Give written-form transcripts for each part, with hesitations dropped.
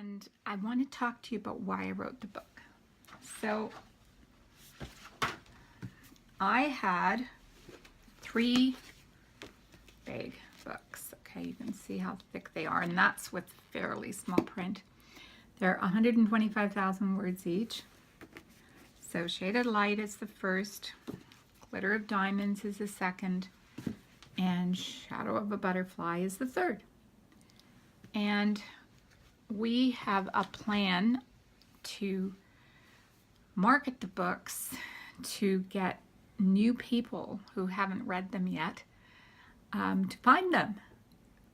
and I want to talk to you about why I wrote the book. So I had 3 big books. Okay, you can see how thick they are, and that's with fairly small print. They're 125,000 words each. So Shaded Light is the first, Glitter of Diamonds is the second, and Shadow of a Butterfly is the third. And we have a plan to market the books to get new people who haven't read them yet to find them,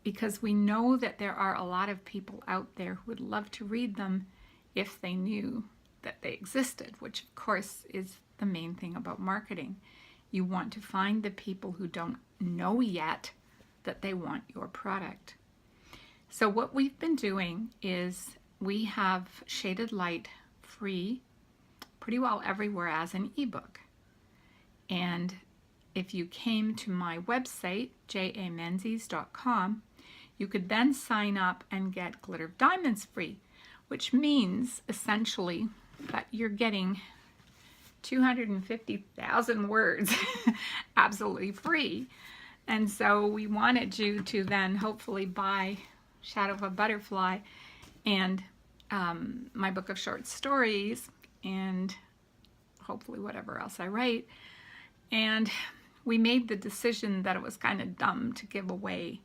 because we know that there are a lot of people out there who would love to read them if they knew that they existed, which of course is the main thing about marketing. You want to find the people who don't know yet that they want your product. So what we've been doing is we have Shaded Light free pretty well everywhere as an ebook. And if you came to my website, jamenzies.com, you could then sign up and get Glitter of Diamonds free, which means essentially that you're getting 250,000 words absolutely free. And so we wanted you to then hopefully buy Shadow of a Butterfly and my book of short stories and hopefully whatever else I write. And we made the decision that it was kind of dumb to give away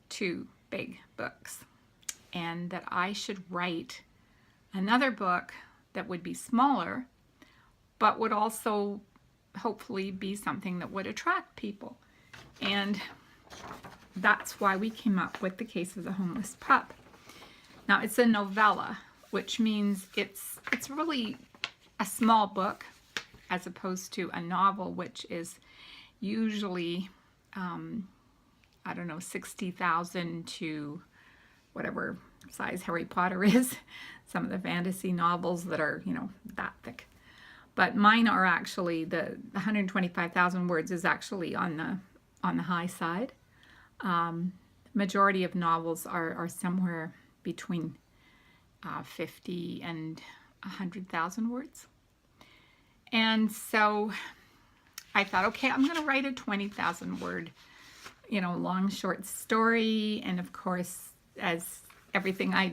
2 big books, and that I should write another book that would be smaller but would also hopefully be something that would attract people. And that's why we came up with The Case of the Homeless Pup. Now it's a novella, which means it's really a small book as opposed to a novel, which is usually I don't know, 60,000 to whatever size Harry Potter is. Some of the fantasy novels that are, you know, that thick. But mine are actually, the 125,000 words is actually on the high side. Majority of novels are somewhere between 50 and 100,000 words. And so I thought, okay, I'm going to write a 20,000 word, you know, long short story. And of course, as everything I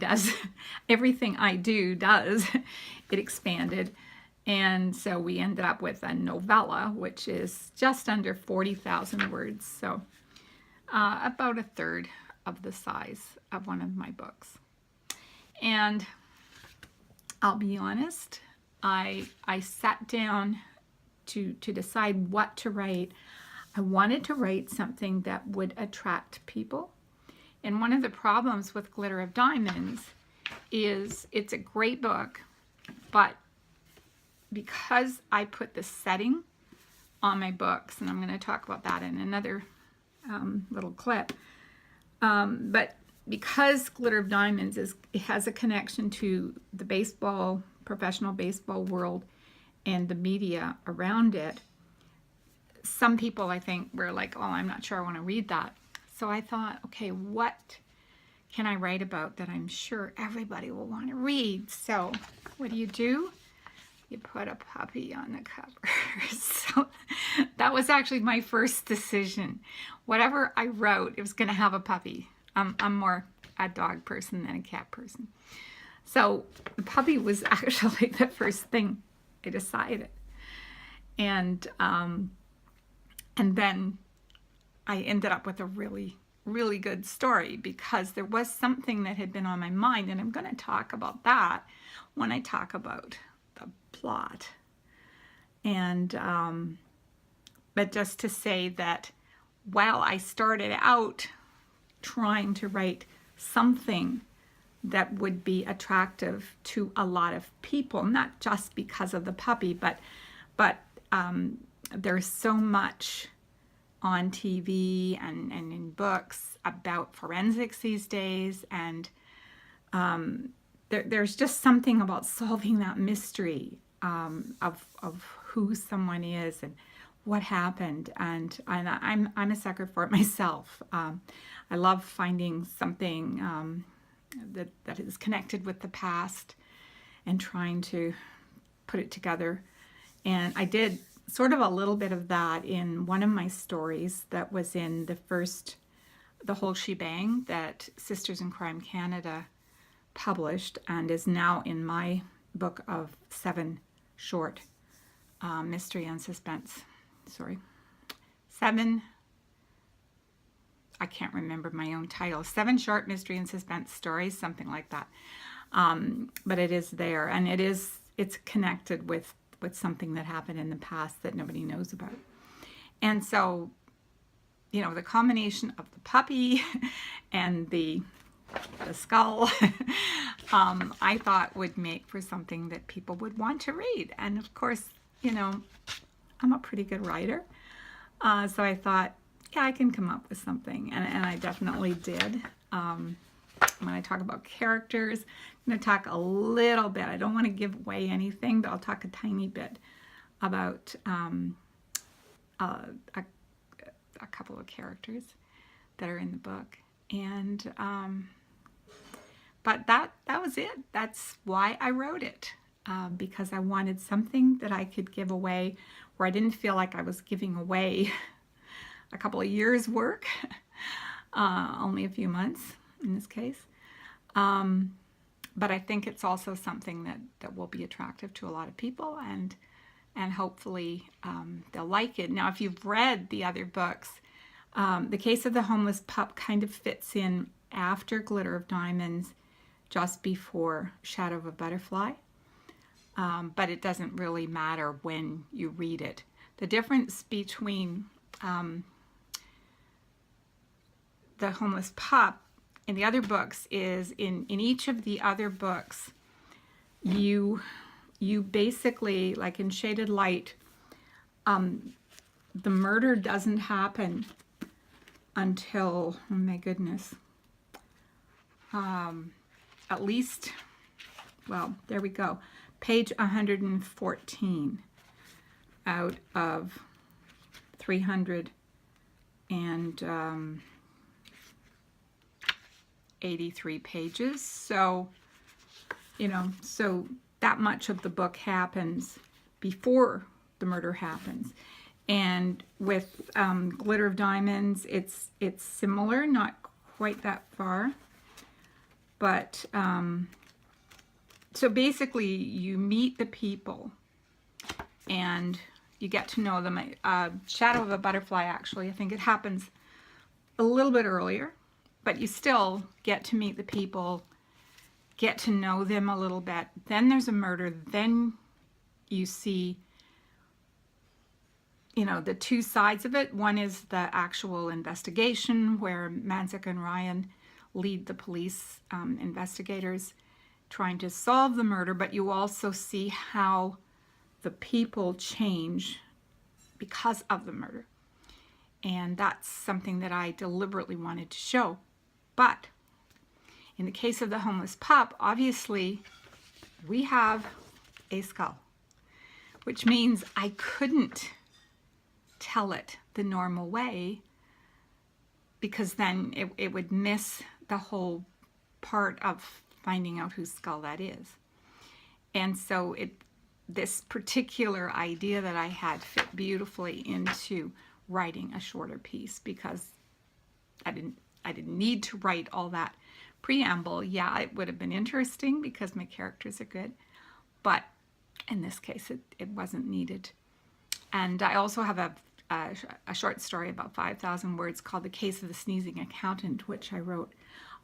do does, it expanded. And so we ended up with a novella, which is just under 40,000 words. So about a third of the size of one of my books. And I'll be honest, I sat down to decide what to write. I wanted to write something that would attract people. And one of the problems with Glitter of Diamonds is it's a great book, but because I put the setting on my books, and I'm going to talk about that in another little clip, but because Glitter of Diamonds it has a connection to the professional baseball world and the media around it, some people I think were like, oh, I'm not sure I want to read that. So I thought, okay, what can I write about that I'm sure everybody will want to read? So what do? You put a puppy on the cover. So that was actually my first decision. Whatever I wrote, it was going to have a puppy. I'm more a dog person than a cat person. So the puppy was actually the first thing I decided. And then I ended up with a really, really good story because there was something that had been on my mind, and I'm going to talk about that when I talk about the plot. And but just to say that while I started out trying to write something that would be attractive to a lot of people, not just because of the puppy, but there's so much on TV and in books about forensics these days, and there's just something about solving that mystery of who someone is and what happened, and I'm a sucker for it myself. I love finding something that is connected with the past and trying to put it together. And I did sort of a little bit of that in one of my stories that was in the whole shebang that Sisters in Crime Canada published and is now in my book of 7 short mystery and suspense. Sorry. 7, I can't remember my own title. 7 short mystery and suspense stories, something like that. But it is there, and it's connected with something that happened in the past that nobody knows about. And so, you know, the combination of the puppy and the skull, I thought would make for something that people would want to read. And of course, you know, I'm a pretty good writer. So I thought, yeah, I can come up with something. And I definitely did. When I talk about characters, I'm going to talk a little bit. I don't want to give away anything, but I'll talk a tiny bit about a couple of characters that are in the book. And but that was it. That's why I wrote it, because I wanted something that I could give away where I didn't feel like I was giving away a couple of years' work, only a few months in this case. But I think it's also something that will be attractive to a lot of people, and hopefully they'll like it. Now, if you've read the other books, The Case of the Homeless Pup kind of fits in after Glitter of Diamonds, just before Shadow of a Butterfly. But it doesn't really matter when you read it. The difference between the homeless pup in the other books is in each of the other books, you basically, like in Shaded Light, the murder doesn't happen until, oh my goodness, at least, well, there we go, page 114 out of 383 pages. So, you know, so that much of the book happens before the murder happens. And with Glitter of Diamonds, it's similar, not quite that far. But, so basically you meet the people and you get to know them. Shadow of a Butterfly, actually, I think it happens a little bit earlier, but you still get to meet the people, get to know them a little bit. Then there's a murder. Then you see, you know, the two sides of it. One is the actual investigation where Manzik and Ryan lead the police investigators trying to solve the murder, but you also see how the people change because of the murder. And that's something that I deliberately wanted to show. But in the case of the homeless pup, obviously we have a skull, which means I couldn't tell it the normal way, because then it would miss the whole part of finding out whose skull that is. And so this particular idea that I had fit beautifully into writing a shorter piece, because I didn't need to write all that preamble. Yeah, it would have been interesting because my characters are good, but in this case it wasn't needed. And I also have a short story about 5,000 words called The Case of the Sneezing Accountant, which I wrote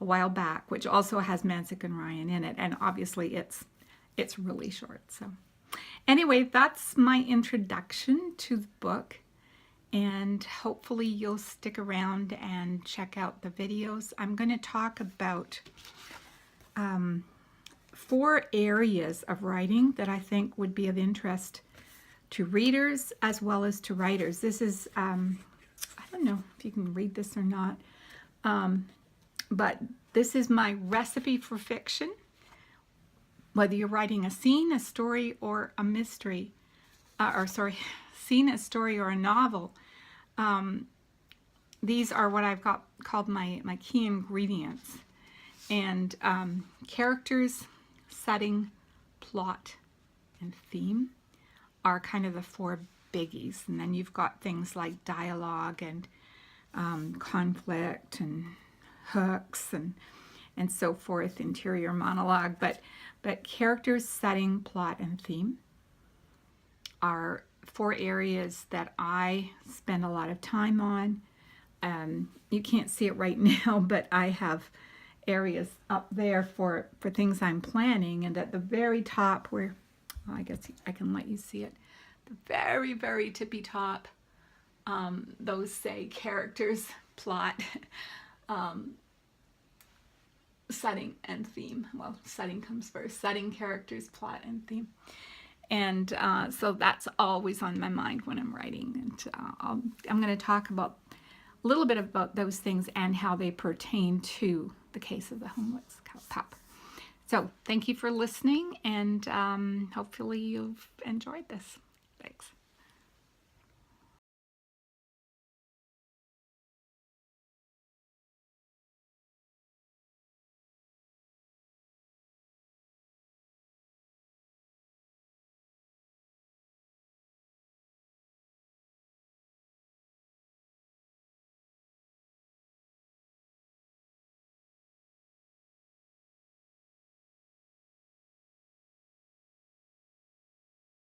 a while back, which also has Manzik and Ryan in it, and obviously it's really short. So anyway, that's my introduction to the book, and hopefully you'll stick around and check out the videos. I'm going to talk about 4 areas of writing that I think would be of interest to readers as well as to writers. This is, I don't know if you can read this or not, but this is my recipe for fiction. Whether you're writing a scene, a story, or a mystery, scene, a story, or a novel, these are what I've got called my key ingredients. And characters, setting, plot, and theme are kind of the four biggies. And then you've got things like dialogue and conflict and hooks and so forth, interior monologue. But characters, setting, plot, and theme are four areas that I spend a lot of time on. You can't see it right now, but I have areas up there for things I'm planning, and at the very top where, well, I guess I can let you see it, the very, very tippy top, those say characters, plot, setting, and theme. Well, setting comes first. Setting, characters, plot, and theme. And so that's always on my mind when I'm writing. And I'm going to talk about a little bit about those things and how they pertain to the case of the homeless pup. So thank you for listening, and hopefully you've enjoyed this. Thanks.